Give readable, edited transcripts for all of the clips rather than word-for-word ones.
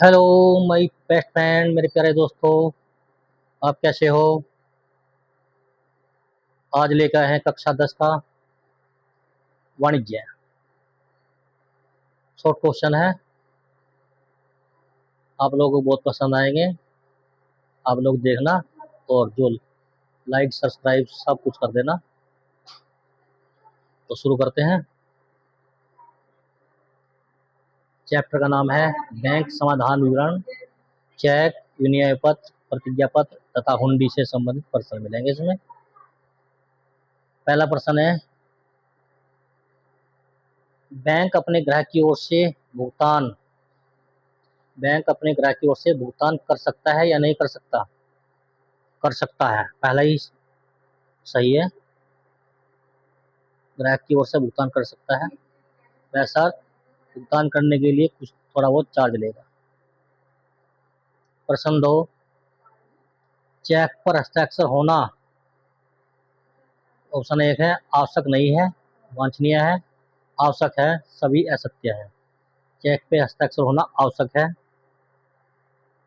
Hello my best friend, मेरे प्यारे दोस्तों। आप कैसे हो? आज लेकर आए हैं कक्षा 10 का वाणिज्य। शॉर्ट क्वेश्चन है, आप लोगों को बहुत पसंद आएंगे। आप लोग देखना और जो लाइक सब्सक्राइब सब कुछ कर देना। तो शुरू करते हैं। चैप्टर का नाम है बैंक समाधान विवरण। चेक, विनिमय पत्र, प्रतिज्ञा पत्र तथा हुंडी से संबंधित प्रश्न मिलेंगे इसमें। पहला प्रश्न है, बैंक अपने ग्राहक की ओर से भुगतान बैंक अपने ग्राहक की ओर से भुगतान कर सकता है या नहीं कर सकता? कर सकता है, पहला ही सही है। ग्राहक की ओर से भुगतान कर सकता है, वैसा भुगतान करने के लिए कुछ थोड़ा बहुत चार्ज लेगा। प्रश्न 2, चेक पर हस्ताक्षर होना। ऑप्शन 1 है आवश्यक नहीं है, वांछनीय है, आवश्यक है, सभी असत्य है। चेक पे हस्ताक्षर होना आवश्यक है।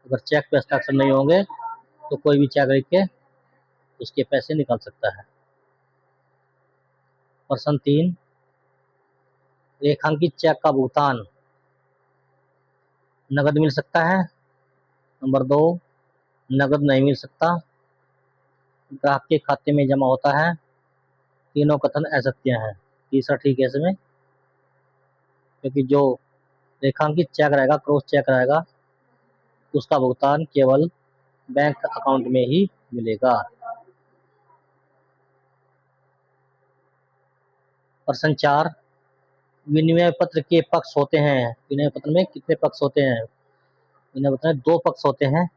अगर चेक पे हस्ताक्षर नहीं होंगे तो कोई भी चेक लिख के उसके पैसे निकाल सकता है। प्रश्न 3, रेखांकित चेक का भुगतान नगद मिल सकता है। नंबर 2, नगद नहीं मिल सकता, ग्राहक के खाते में जमा होता है। तीनों कथन असत्य हैं। तीसरा ठीक है इसमें, क्योंकि जो रेखांकित चेक रहेगा, क्रॉस चेक रहेगा, उसका भुगतान केवल बैंक अकाउंट में ही मिलेगा। प्रश्न 4, विनिमय पत्र के पक्ष होते हैं। विनिमय पत्र में कितने पक्ष होते हैं? विनिमय पत्र में 2 पक्ष होते हैं,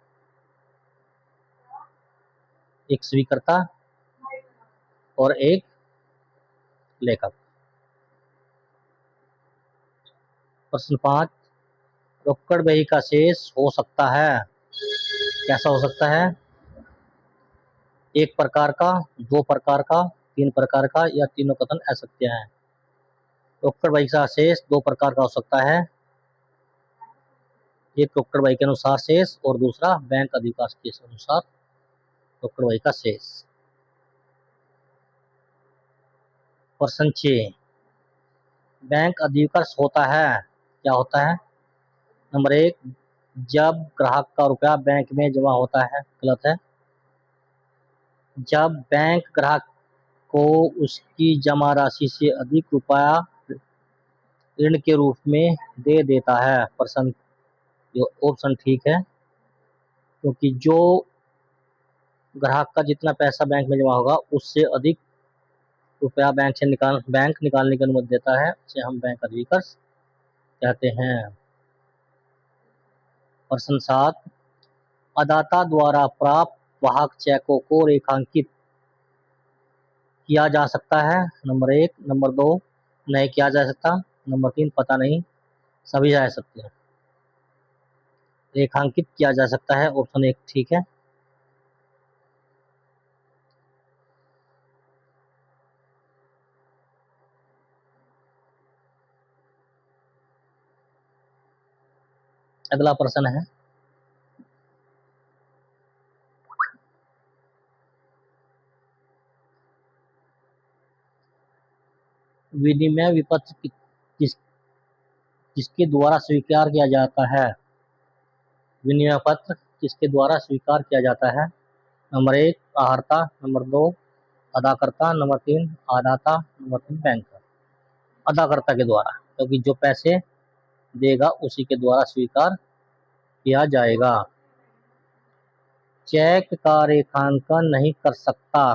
एक स्वीकर्ता और एक लेखक। प्रश्न 5, रोकड़ बही का शेष हो सकता है। कैसा हो सकता है? 1 प्रकार का, 2 प्रकार का, 3 प्रकार का या तीनों कथन असत्य हैं। रोकड़ बही का शेष 2 प्रकार का हो सकता है। एक रोकड़ बही के अनुसार शेष और दूसरा बैंक अधिकार के अनुसार रोकड़ बही का शेष। प्रश्न 6, बैंक अधिविकर्ष होता है। क्या होता है? नंबर 1, जब ग्राहक का रुपया बैंक में जमा होता है। गलत है। जब बैंक ग्राहक को उसकी जमा राशि से अधिक रुपया ऋण के रूप में दे देता है। प्रश्न जो ऑप्शन ठीक है, क्योंकि जो ग्राहक का जितना पैसा बैंक में जमा होगा उससे अधिक रुपया बैंक निकालने की अनुमति देता है, उसे हम बैंक अधिविकर्ष कहते हैं। प्रश्न 7, अदाता द्वारा प्राप्त वाहक चेकों को रेखांकित किया जा सकता है। नंबर 1, नंबर 2, नहीं किया जा सकता, नंबर 3, पता नहीं, सभी जा सकते हैं। रेखांकित किया जा सकता है, ऑप्शन 1 ठीक है। अगला प्रश्न है, विनिमय विपत्र किसके द्वारा स्वीकार किया जाता है? विनिमय पत्र किसके द्वारा स्वीकार किया जाता है? नंबर 1, आहर्ता, नंबर 2, अदाकर्ता, नंबर 3, आदाता, नंबर 3, बैंक। अदाकर्ता के द्वारा, क्योंकि जो पैसे देगा उसी के द्वारा स्वीकार किया जाएगा। चेक का रेखांकन नहीं कर सकता।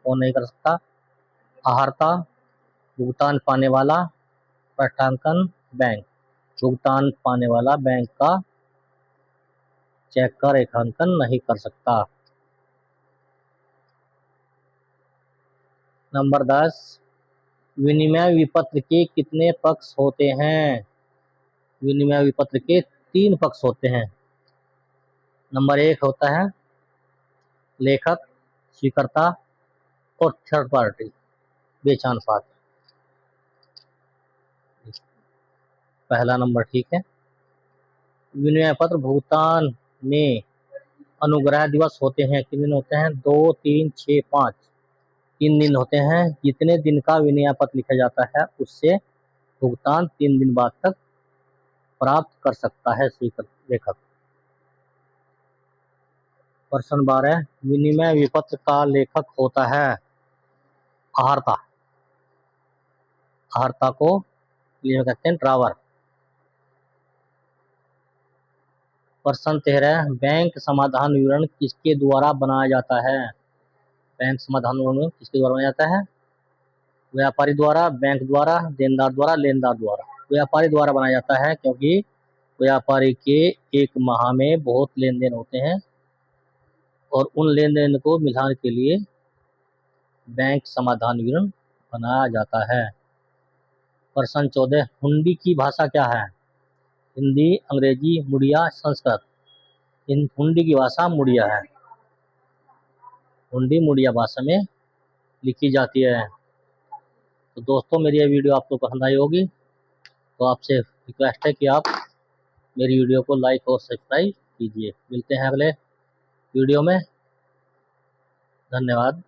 कौन नहीं कर सकता? आहर्ता, भुगतान पाने वाला, पट्टांकन, बैंक। भुगतान पाने वाला बैंक का चेक का रेखांकन नहीं कर सकता। नंबर 10, विनिमय विपत्र के कितने पक्ष होते हैं? विनिमय विपत्र के 3 पक्ष होते हैं। नंबर 1 होता है लेखक, स्वीकर्ता और थर्ड पार्टी, बेचान पात्र। पहला नंबर ठीक है। विनिमय पत्र भुगतान में अनुग्रह दिवस होते हैं। कितने दिन होते हैं? 2, 3, 6, 5। 3 दिन होते हैं। जितने दिन का विनिमय पत्र लिखा जाता है उससे भुगतान 3 दिन बाद तक प्राप्त कर सकता है लेखक। प्रश्न 12, विनिमय विपत्र का लेखक होता है आहर्ता। आहर्ता को कहते हैं ड्रावर। प्रश्न 13, बैंक समाधान विवरण किसके द्वारा बनाया जाता है? बैंक समाधान विवरण किसके द्वारा बनाया जाता है? व्यापारी द्वारा, बैंक द्वारा, देनदार द्वारा, लेनदार द्वारा। व्यापारी द्वारा बनाया जाता है क्योंकि व्यापारी के एक माह में बहुत लेन देन होते हैं और उन लेन देन को मिलाने के लिए बैंक समाधान विवरण बनाया जाता है। प्रश्न 14, हुंडी की भाषा क्या है? हिंदी, अंग्रेजी, मुड़िया, संस्कृत। हुंडी की भाषा मुड़िया है। हुंडी मुड़िया भाषा में लिखी जाती है। तो दोस्तों, मेरी ये वीडियो आपको पसंद आई होगी तो आपसे रिक्वेस्ट है कि आप मेरी वीडियो को लाइक और सब्सक्राइब कीजिए। मिलते हैं अगले वीडियो में। धन्यवाद।